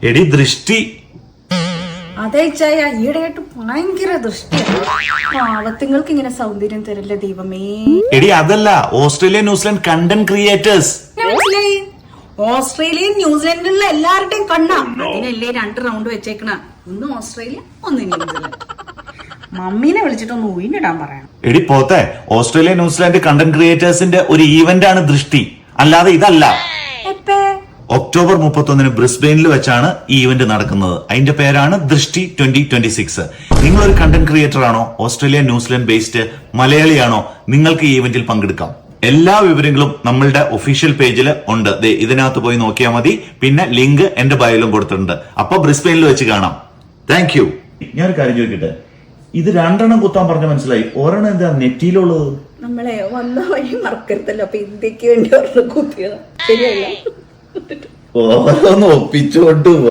എടി ദൃഷ്ടി. അതെ ചായ, ഈയിടെയായിട്ട് ഭയങ്കര ദൃഷ്ടിയാണ്. പാവത്തുങ്ങൾക്ക് ഇങ്ങനെ സൗന്ദര്യം തരില്ല ദൈവമേ. എടി അതല്ല, ഓസ്ട്രേലിയ ന്യൂസിലൻഡ് കണ്ടന്റ് ക്രിയേറ്റേഴ്സ്. മനസ്സിലായി? ഓസ്ട്രേലിയൻ ന്യൂസിലൻഡിലുള്ള എല്ലാവരുടെയും കണ്ണാ. അതിനല്ലേ 2 റൗണ്ട് വെച്ചേക്കണ. ഒന്ന് ഓസ്ട്രേലിയ, ഒന്ന് ന്യൂസിലൻഡ്. മമ്മീനെ വിളിച്ചിട്ടൊന്ന് ഊയിനിടാൻ പറയണം. എടി പോത്തെ, ഓസ്ട്രേലിയ ന്യൂസിലാൻഡ് കണ്ടന്റ് ക്രിയേറ്റേഴ്സിന്റെ ഒരു ഈവന്റ് ആണ് ദൃഷ്ടി, അല്ലാതെ ഇതല്ല. ഒക്ടോബർ 31 ബ്രിസ്ബെയിനിൽ വെച്ചാണ് ഈ ഈവന്റ് നടക്കുന്നത്. അതിന്റെ പേരാണ് ദൃഷ്ടി 2026. നിങ്ങളൊരു കണ്ടന്റ് ക്രിയേറ്റർ ആണോ, ഓസ്ട്രേലിയ ന്യൂസിലൻഡ് ബേസ്ഡ് മലയാളിയാണോ, നിങ്ങൾക്ക് ഈ ഈവന്റിൽ പങ്കെടുക്കാം. എല്ലാ വിവരങ്ങളും നമ്മളുടെ ഒഫീഷ്യൽ പേജിൽ ഉണ്ട്. ഇതിനകത്ത് പോയി നോക്കിയാൽ മതി. പിന്നെ ലിങ്ക് എന്റെ ബയോയിലും കൊടുത്തിട്ടുണ്ട്. അപ്പൊ ബ്രിസ്ബെയിനിൽ വെച്ച് കാണാം. Thank you. ഞാനൊരു കാര്യം ചോദിക്കട്ടെ, ഇത് 2 എണ്ണം കുത്താൻ പറഞ്ഞ മനസ്സിലായി, ഒരെണ്ണം എന്താ നെറ്റിയിലുള്ളത്? നമ്മളെ വന്ന വഴി മറക്കരുതല്ലോ, അപ്പൊ ഇന്ത്യക്ക് വേണ്ടി ഒരെണ്ണം കുത്തിയതാ. ശരിയല്ല, ഓരോന്ന് ഒപ്പിച്ചോണ്ട്